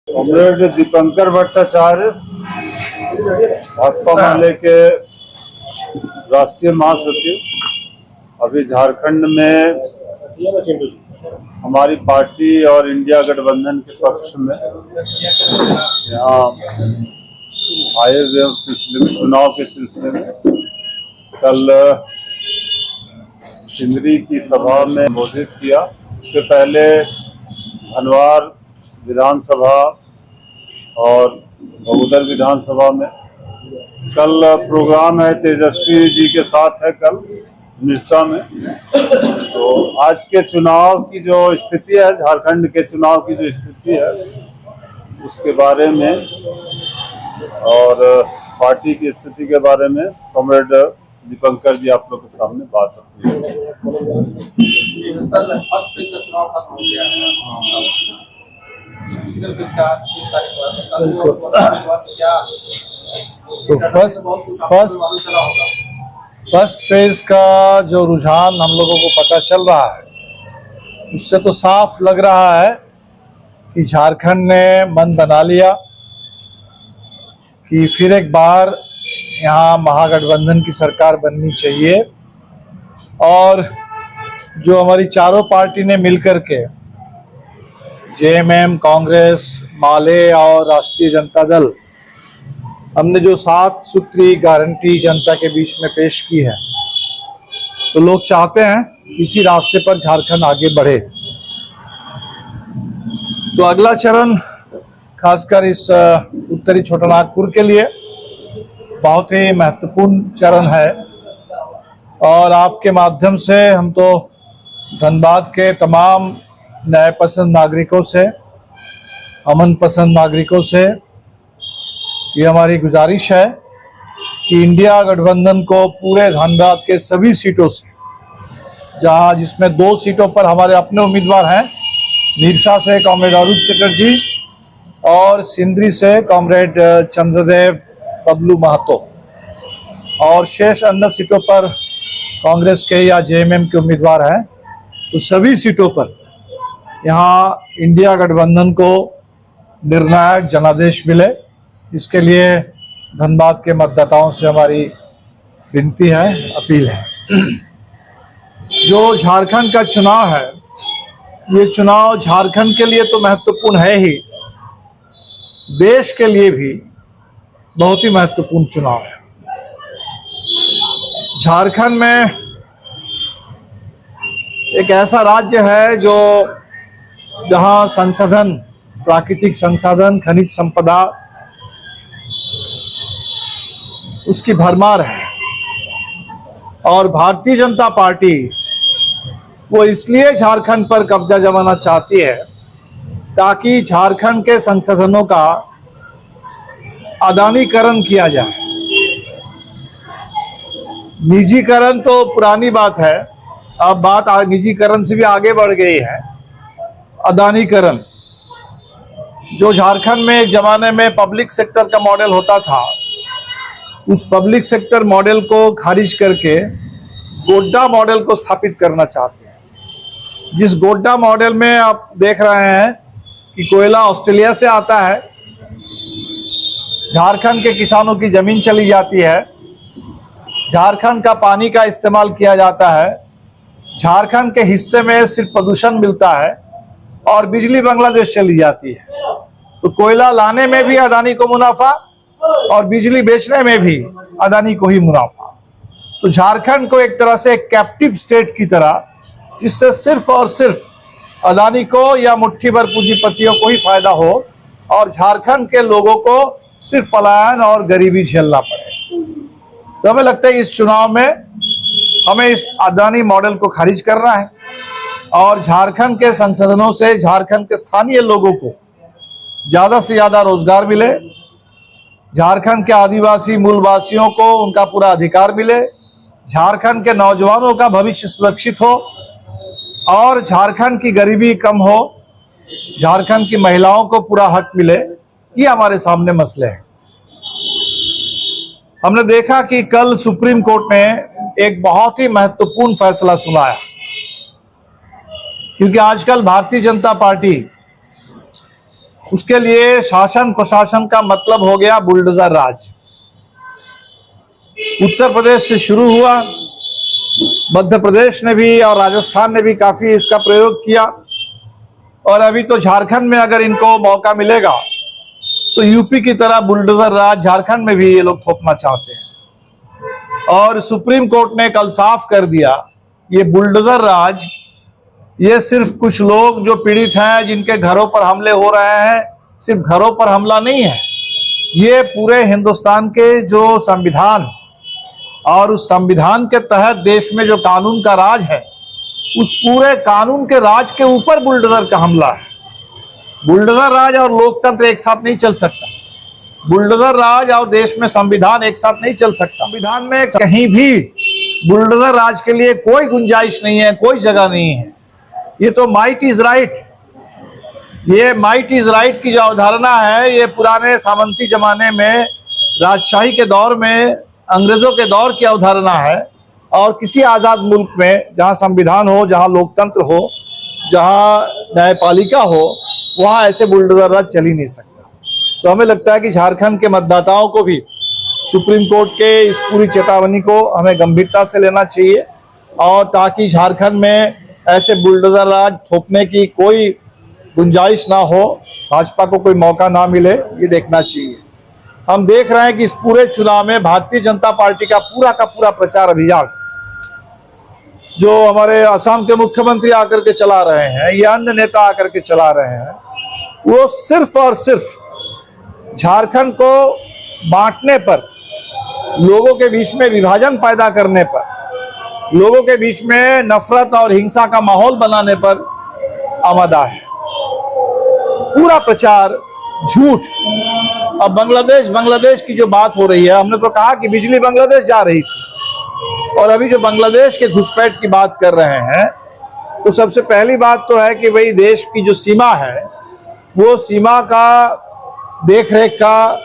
Comrade Dipankar Bhattacharya Bhakpa माले के राष्ट्रीय महासचिव अभी झारखंड में हमारी पार्टी और इंडिया गठबंधन के पक्ष में यहाँ आए हुए सिलसिले में, चुनाव के सिलसिले में कल सिंदरी की सभा में संबोधित किया। उसके पहले धनवार विधानसभा और बगोदर विधानसभा में कल प्रोग्राम है, तेजस्वी जी के साथ है कल मिर्सा में। तो आज के चुनाव की जो स्थिति है, झारखंड के चुनाव की जो स्थिति है उसके बारे में और पार्टी की स्थिति के बारे में कॉमरेड दीपंकर जी आप लोग के सामने बात रखी तो फर्स्ट फेज का जो रुझान हम लोगों को पता चल रहा है उससे तो साफ लग रहा है कि झारखंड ने मन बना लिया कि फिर एक बार यहाँ महागठबंधन की सरकार बननी चाहिए। और जो हमारी चारों पार्टी ने मिलकर के जेएमएम, कांग्रेस, माले और राष्ट्रीय जनता दल, हमने जो 7 सूत्री गारंटी जनता के बीच में पेश की है, तो लोग चाहते हैं इसी रास्ते पर झारखंड आगे बढ़े। तो अगला चरण खासकर इस उत्तरी छोटानागपुर के लिए बहुत ही महत्वपूर्ण चरण है और आपके माध्यम से हम तो धनबाद के तमाम न्याय पसंद नागरिकों से, अमन पसंद नागरिकों से ये हमारी गुजारिश है कि इंडिया गठबंधन को पूरे धनबाद के सभी सीटों से, जहां जिसमें 2 सीटों पर हमारे अपने उम्मीदवार हैं, निरसा से कॉमरेड अरूप चटर्जी और सिंदरी से कॉमरेड चंद्रदेव बबलू महतो, और शेष अन्य सीटों पर कांग्रेस के या जेएमएम के उम्मीदवार हैं। तो सभी सीटों पर यहाँ इंडिया गठबंधन को निर्णायक जनादेश मिले, इसके लिए धनबाद के मतदाताओं से हमारी विनती है, अपील है। जो झारखंड का चुनाव है, ये चुनाव झारखंड के लिए तो महत्वपूर्ण है ही, देश के लिए भी बहुत ही महत्वपूर्ण चुनाव है। झारखंड में एक ऐसा राज्य है जो जहां संसाधन, प्राकृतिक संसाधन, खनिज संपदा उसकी भरमार है, और भारतीय जनता पार्टी वो इसलिए झारखंड पर कब्जा जमाना चाहती है ताकि झारखंड के संसाधनों का अदानीकरण किया जाए। निजीकरण तो पुरानी बात है, अब बात निजीकरण से भी आगे बढ़ गई है। अदानीकरण, जो झारखंड में एक जमाने में पब्लिक सेक्टर का मॉडल होता था, उस पब्लिक सेक्टर मॉडल को खारिज करके गोड्डा मॉडल को स्थापित करना चाहते हैं। जिस गोड्डा मॉडल में आप देख रहे हैं कि कोयला ऑस्ट्रेलिया से आता है, झारखंड के किसानों की जमीन चली जाती है, झारखंड का पानी का इस्तेमाल किया जाता है, झारखंड के हिस्से में सिर्फ प्रदूषण मिलता है और बिजली बांग्लादेश चली जाती है। तो कोयला लाने में भी अदानी को मुनाफा और बिजली बेचने में भी अदानी को ही मुनाफा। तो झारखंड को एक तरह से एक कैप्टिव स्टेट की तरह, जिससे सिर्फ और सिर्फ अदानी को या मुट्ठी भर पूंजीपतियों को ही फायदा हो और झारखंड के लोगों को सिर्फ पलायन और गरीबी झेलना पड़े। तो हमें लगता है इस चुनाव में हमें इस अदानी मॉडल को खारिज करना है और झारखंड के संसाधनों से झारखंड के स्थानीय लोगों को ज्यादा से ज्यादा रोजगार मिले, झारखंड के आदिवासी मूलवासियों को उनका पूरा अधिकार मिले, झारखंड के नौजवानों का भविष्य सुरक्षित हो और झारखंड की गरीबी कम हो, झारखंड की महिलाओं को पूरा हक मिले। ये हमारे सामने मसले हैं। हमने देखा कि कल सुप्रीम कोर्ट ने एक बहुत ही महत्वपूर्ण फैसला सुनाया, क्योंकि आजकल भारतीय जनता पार्टी उसके लिए शासन प्रशासन का मतलब हो गया बुलडोजर राज। उत्तर प्रदेश से शुरू हुआ, मध्य प्रदेश ने भी और राजस्थान ने भी काफी इसका प्रयोग किया, और अभी तो झारखंड में अगर इनको मौका मिलेगा तो यूपी की तरह बुलडोजर राज झारखंड में भी ये लोग थोपना चाहते हैं। और सुप्रीम कोर्ट ने कल साफ कर दिया, ये बुलडोजर राज ये सिर्फ कुछ लोग जो पीड़ित हैं, जिनके घरों पर हमले हो रहे हैं, सिर्फ घरों पर हमला नहीं है, ये पूरे हिंदुस्तान के जो संविधान और उस संविधान के तहत देश में जो कानून का राज है, उस पूरे कानून के राज के ऊपर बुलडोजर का हमला है। बुलडोजर राज और लोकतंत्र एक साथ नहीं चल सकता। बुलडोजर राज और देश में संविधान एक साथ नहीं चल सकता। संविधान में कहीं भी बुलडोजर राज के लिए कोई गुंजाइश नहीं है, कोई जगह नहीं है। ये तो माइट इज राइट, ये माइट इज राइट की जो अवधारणा है, ये पुराने सामंती जमाने में, राजशाही के दौर में, अंग्रेजों के दौर की अवधारणा है। और किसी आजाद मुल्क में जहां संविधान हो, जहां लोकतंत्र हो, जहां न्यायपालिका हो, वहां ऐसे बुलडोजर राज चल ही नहीं सकता। तो हमें लगता है कि झारखंड के मतदाताओं को भी सुप्रीम कोर्ट के इस पूरी चेतावनी को हमें गंभीरता से लेना चाहिए, और ताकि झारखंड में ऐसे बुलडोजर राज थोपने की कोई गुंजाइश ना हो, भाजपा को कोई मौका ना मिले, ये देखना चाहिए। हम देख रहे हैं कि इस पूरे चुनाव में भारतीय जनता पार्टी का पूरा प्रचार अभियान जो हमारे असम के मुख्यमंत्री आकर के चला रहे हैं या अन्य नेता आकर के चला रहे हैं, वो सिर्फ और सिर्फ झारखंड को बांटने पर, लोगों के बीच में विभाजन पैदा करने पर, लोगों के बीच में नफरत और हिंसा का माहौल बनाने पर आमादा है। पूरा प्रचार झूठ। अब बांग्लादेश की जो बात हो रही है, हमने तो कहा कि बिजली बांग्लादेश जा रही थी, और अभी जो बांग्लादेश के घुसपैठ की बात कर रहे हैं, तो सबसे पहली बात तो है कि भाई देश की जो सीमा है, वो सीमा का देखरेख का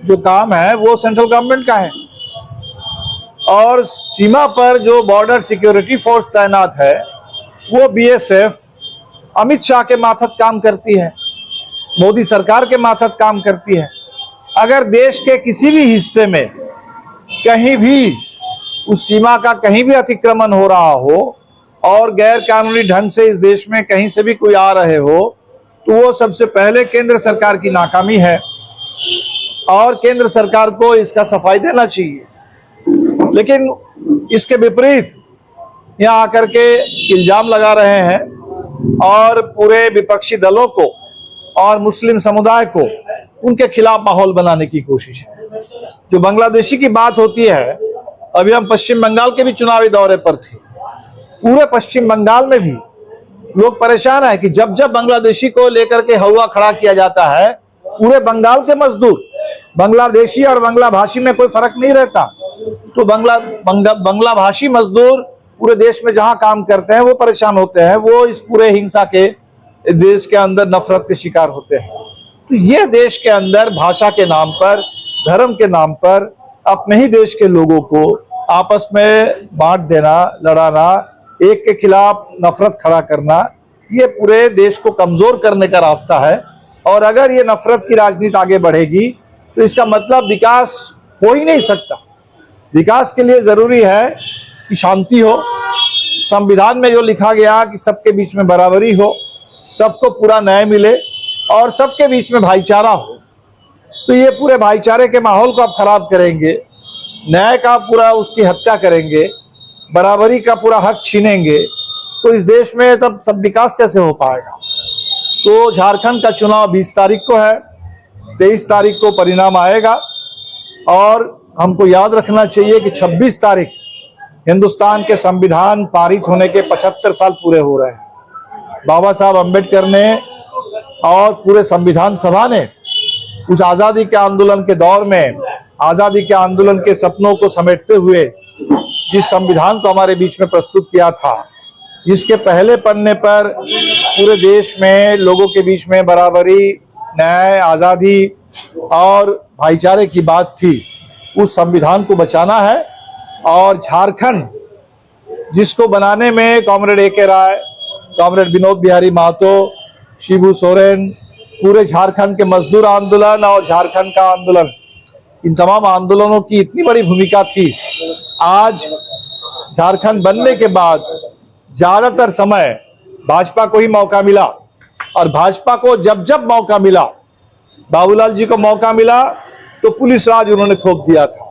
जो काम है वो सेंट्रल गवर्नमेंट का है, और सीमा पर जो बॉर्डर सिक्योरिटी फोर्स तैनात है वो बीएसएफ अमित शाह के माथत काम करती है, मोदी सरकार के माथत काम करती है। अगर देश के किसी भी हिस्से में कहीं भी उस सीमा का कहीं भी अतिक्रमण हो रहा हो और गैर कानूनी ढंग से इस देश में कहीं से भी कोई आ रहे हो, तो वो सबसे पहले केंद्र सरकार की नाकामी है, और केंद्र सरकार को इसका सफाई देना चाहिए। लेकिन इसके विपरीत यहाँ आकर के इल्जाम लगा रहे हैं, और पूरे विपक्षी दलों को और मुस्लिम समुदाय को उनके खिलाफ माहौल बनाने की कोशिश है। जो बांग्लादेशी की बात होती है, अभी हम पश्चिम बंगाल के भी चुनावी दौरे पर थे, पूरे पश्चिम बंगाल में भी लोग परेशान है कि जब जब बांग्लादेशी को लेकर के हवा खड़ा किया जाता है, पूरे बंगाल के मजदूर, बांग्लादेशी और बांग्ला भाषी में कोई फर्क नहीं रहता, तो बांग्ला भाषी मजदूर पूरे देश में जहां काम करते हैं वो परेशान होते हैं, वो इस पूरे हिंसा के देश के अंदर नफरत के शिकार होते हैं। तो ये देश के अंदर भाषा के नाम पर, धर्म के नाम पर अपने ही देश के लोगों को आपस में बांट देना, लड़ाना, एक के खिलाफ नफरत खड़ा करना, ये पूरे देश को कमजोर करने का रास्ता है। और अगर ये नफरत की राजनीति आगे बढ़ेगी तो इसका मतलब विकास हो ही नहीं सकता। विकास के लिए जरूरी है कि शांति हो, संविधान में जो लिखा गया कि सबके बीच में बराबरी हो, सबको पूरा न्याय मिले और सबके बीच में भाईचारा हो। तो ये पूरे भाईचारे के माहौल को आप खराब करेंगे, न्याय का पूरा उसकी हत्या करेंगे, बराबरी का पूरा हक छीनेंगे, तो इस देश में तब सब विकास कैसे हो पाएगा। तो झारखंड का चुनाव 20 तारीख को है, 23 तारीख को परिणाम आएगा, और हमको याद रखना चाहिए कि 26 तारीख हिंदुस्तान के संविधान पारित होने के 75 साल पूरे हो रहे हैं। बाबा साहब अम्बेडकर ने और पूरे संविधान सभा ने उस आज़ादी के आंदोलन के दौर में, आज़ादी के आंदोलन के सपनों को समेटते हुए जिस संविधान को हमारे बीच में प्रस्तुत किया था, जिसके पहले पन्ने पर पूरे देश में लोगों के बीच में बराबरी, न्याय, आज़ादी और भाईचारे की बात थी, उस संविधान को बचाना है। और झारखंड जिसको बनाने में कॉमरेड ए के राय, कॉमरेड विनोद बिहारी महतो, शिबू सोरेन, पूरे झारखंड के मजदूर आंदोलन और झारखंड का आंदोलन, इन तमाम आंदोलनों की इतनी बड़ी भूमिका थी। आज झारखंड बनने के बाद ज्यादातर समय भाजपा को ही मौका मिला, और भाजपा को जब जब मौका मिला, बाबूलाल जी को मौका मिला तो पुलिस राज उन्होंने थोप दिया था।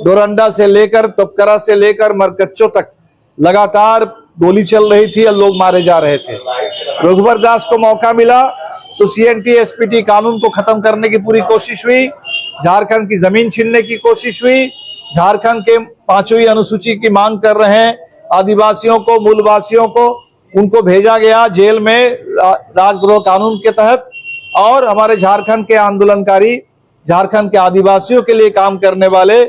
डोरंडा से लेकर तपकरा से लेकर मरकच्चो तक लगातार गोली चल रही थी और लोग मारे जा रहे थे। रघुवर दास को मौका मिला तो सीएनटी एसपीटी कानून को खत्म करने की पूरी कोशिश हुई, झारखंड की जमीन छीनने की कोशिश हुई, झारखंड के 5वीं अनुसूची की मांग कर रहे हैं आदिवासियों को, मूलवासियों को, उनको भेजा गया जेल में राजद्रोह कानून के तहत। और हमारे झारखंड के आंदोलनकारी, झारखंड के आदिवासियों के लिए काम करने वाले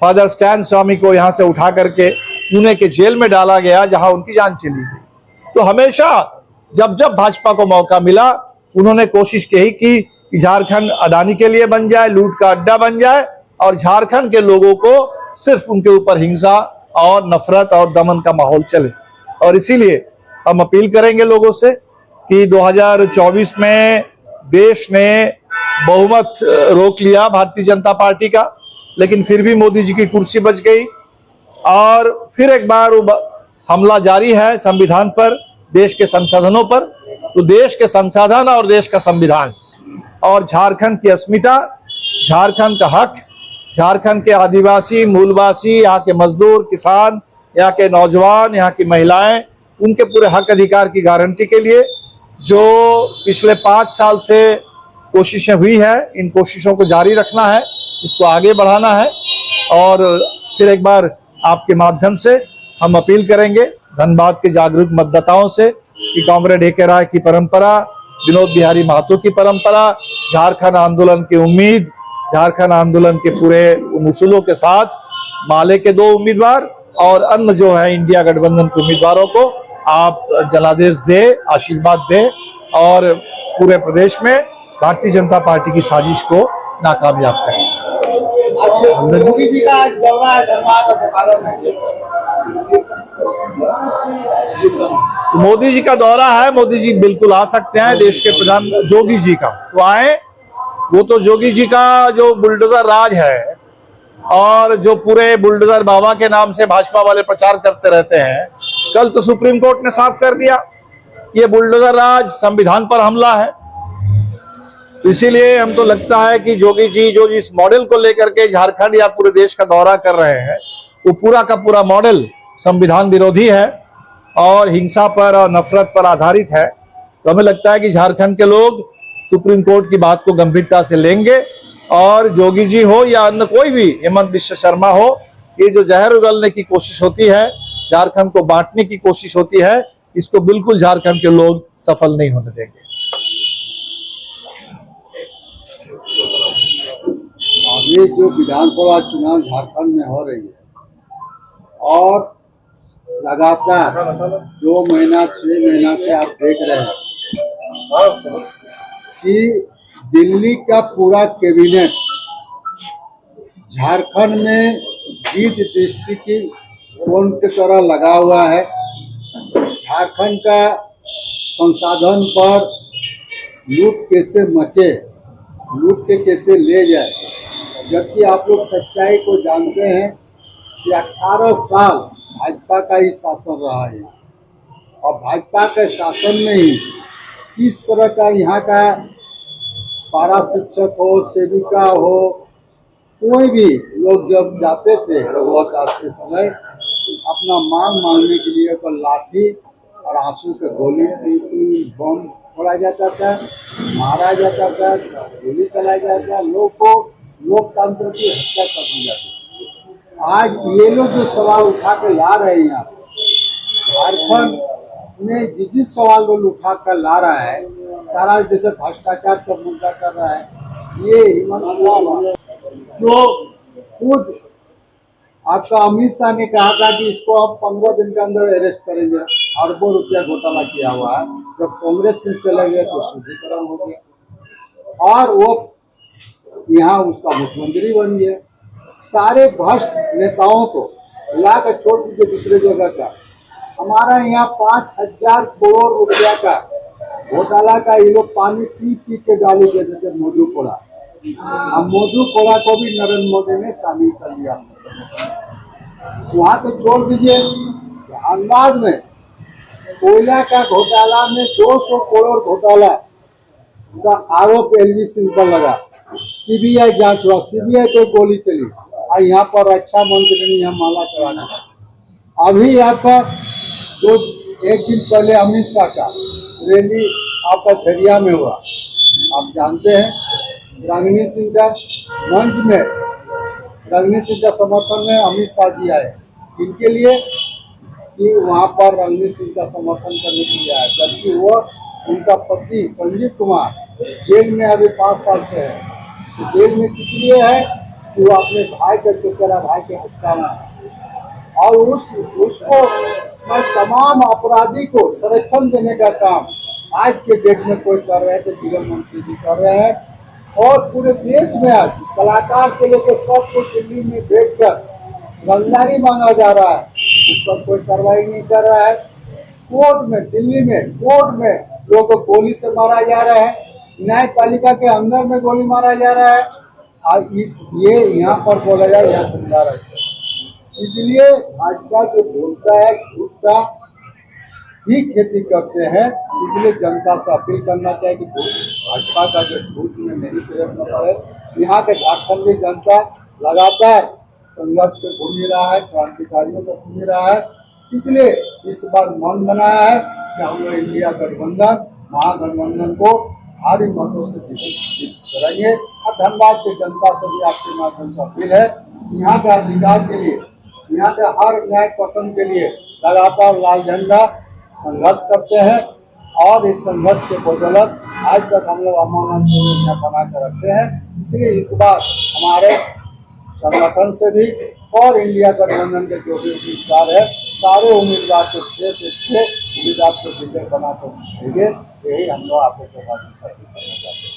फादर स्टैन स्वामी को यहां से उठा करके पुणे के जेल में डाला गया, जहां उनकी जान चली गई। तो हमेशा जब जब भाजपा को मौका मिला, उन्होंने कोशिश यही की कि झारखंड अदानी के लिए बन जाए, लूट का अड्डा बन जाए, और झारखंड के लोगों को सिर्फ उनके ऊपर हिंसा और नफरत और दमन का माहौल चले। और इसीलिए हम अपील करेंगे लोगों से कि 2024 में देश ने बहुमत रोक लिया भारतीय जनता पार्टी का, लेकिन फिर भी मोदी जी की कुर्सी बच गई, और फिर एक बार हमला जारी है संविधान पर, देश के संसाधनों पर। तो देश के संसाधन और देश का संविधान और झारखंड की अस्मिता, झारखंड का हक, झारखंड के आदिवासी, मूलवासी, यहाँ के मजदूर, किसान, यहाँ के नौजवान, यहाँ की महिलाएं, उनके पूरे हक अधिकार की गारंटी के लिए जो पिछले 5 साल से कोशिशें हुई है, इन कोशिशों को जारी रखना है, इसको आगे बढ़ाना है। और फिर एक बार आपके माध्यम से हम अपील करेंगे धनबाद के जागरूक मतदाताओं से कि कॉमरेड ए.के. राय की परंपरा, विनोद बिहारी महतो की परंपरा, झारखंड आंदोलन की उम्मीद, झारखंड आंदोलन के पूरे उसूलों के साथ माले के 2 उम्मीदवार और अन्य जो है इंडिया गठबंधन के उम्मीदवारों को आप जनादेश दे, आशीर्वाद दे, और पूरे प्रदेश में भारतीय जनता पार्टी की साजिश को नाकामयाब करें। योगी जी का दौरा है धनबाद और बोकारो में। तो मोदी जी का दौरा है, मोदी जी बिल्कुल आ सकते हैं। देश के प्रधान जोगी जी का तो आए, वो तो जोगी जी का जो बुलडोजर राज है और जो पूरे बुलडोजर बाबा के नाम से भाजपा वाले प्रचार करते रहते हैं, कल तो सुप्रीम कोर्ट ने साफ कर दिया ये बुलडोजर राज संविधान पर हमला है। तो इसीलिए हम तो लगता है कि जोगी जी जो इस मॉडल को लेकर के झारखंड या पूरे देश का दौरा कर रहे हैं, वो पूरा का पूरा मॉडल संविधान विरोधी है और हिंसा पर और नफरत पर आधारित है। तो हमें लगता है कि झारखंड के लोग सुप्रीम कोर्ट की बात को गंभीरता से लेंगे, और जोगी जी हो या अन्य कोई भी, हेमंत बिश्व शर्मा हो, ये जो जहर उगलने की कोशिश होती है, झारखंड को बांटने की कोशिश होती है, इसको बिल्कुल झारखंड के लोग सफल नहीं होने देंगे। अभी जो विधानसभा चुनाव झारखंड में हो रही है और लगातार 2 महीना 6 महीना से आप देख रहे हैं कि दिल्ली का पूरा कैबिनेट झारखंड में जीत दृष्टिकोण की तरह लगा हुआ है। झारखंड का संसाधन पर लूट कैसे मचे, लूट के कैसे ले जाए, जबकि आप लोग सच्चाई को जानते हैं कि 18 साल भाजपा का ही शासन रहा है, और भाजपा के शासन में ही किस तरह का यहाँ का पारा शिक्षक हो, सेविका हो, कोई भी लोग जब जाते थे रघुवर दास के समय अपना मांग मांगने के लिए तो लाठी और आंसू के गोली, बम फोड़ा जाता था, मारा जाता था, गोली चलाया जाता था, लोग को लोकतंत्र की हत्या कर दी जाती। आज ये लोग जो सवाल उठा कर ला रहे हैं यहाँ झारखंड में, जिस सवाल को उठा कर ला रहा है, सारा जैसे भ्रष्टाचार का मुद्दा कर रहा है, ये हेमंत शाह जो खुद आपका अमित शाह ने कहा था कि इसको हम 15 दिन के अंदर अरेस्ट करेंगे, अरबों रुपया घोटाला किया हुआ है। जब कांग्रेस में चले गए तो शुद्धिकरण हो गया और वो यहाँ उसका मुख्यमंत्री बन गया। सारे भ्रष्ट नेताओं को ला कर छोड़ दीजिए दूसरे जगह का। हमारा यहाँ 5,000 करोड़ रुपया का घोटाला का ये लोग पानी पी पी के गाली दे देते मोदी कोड़ा। अब मोदी कोड़ा को भी नरेंद्र मोदी ने शामिल कर लिया अपने संगठन। वहां तो छोड़ दीजिए, धनबाद में कोयला का घोटाला में 200 करोड़ घोटाला का आरोप एलवी सिंह पर लगा। सीबीआई जांच हुआ, सीबीआई को गोली चली और यहाँ पर रक्षा मंत्री ने यहाँ माला चढ़ा दिया। अभी यहाँ पर जो एक दिन पहले अमित शाह का रैली आपका झरिया में हुआ, आप जानते हैं रजनी सिंह का मंच में, रजनी सिंह का समर्थन में अमित शाह जी आए। इनके लिए कि वहाँ पर रजनी सिंह का समर्थन करने के लिए आए, जबकि वो उनका पति संजीव कुमार जेल में अभी 5 साल से है। तो जेल में किस लिए है कि वो अपने भाई के चचेरा भाई के हत्या में है। और उसको तमाम अपराधी को संरक्षण देने का काम आज के डेट में कोई कर रहे हैं तो गृह मंत्री जी कर रहे हैं। और पूरे देश में आज कलाकार से लेकर सबको दिल्ली में बैठकर रंगदारी मांगा जा रहा है, उस पर कोई कार्रवाई नहीं कर रहा है। कोर्ट में, दिल्ली में कोर्ट में लोगों को गोली से मारा जा रहा है, न्यायपालिका के अंदर में गोली मारा जा रहा है। और ये यहाँ पर बोला जाए यहाँ गुंडा रहते हैं। इसलिए भाजपा जो बोलता है झूठ का ही खेती करते हैं। इसलिए जनता से अपील करना चाहिए कि भाजपा का जो झूठ में नहीं प्रयोग न करे। यहाँ के झारखंडी जनता लगातार संघर्ष पे घूम रहा है, क्रांतिकारियों को घूम रहा है। इसलिए इस बार मन बनाया है कि हम लोग इंडिया गठबंधन, महागठबंधन को भारी मतों से जीत करेंगे। और धनबाद की जनता से भी आपके माध्यम से अपील है, यहाँ के अधिकार के लिए, यहाँ के हर न्याय पसंद के लिए लगातार लाल झंडा संघर्ष करते हैं। और इस संघर्ष के बदौलत आज तक हम लोग अमन यहाँ बना कर रखते हैं। इसलिए इस बार हमारे संगठन से भी और इंडिया गठबंधन के जो भी उम्मीदवार है, सारे उम्मीदवार को 6 से 6 उम्मीदवार को विजय बनाकर भेजे। यही हम लोग आपको करना चाहते हैं।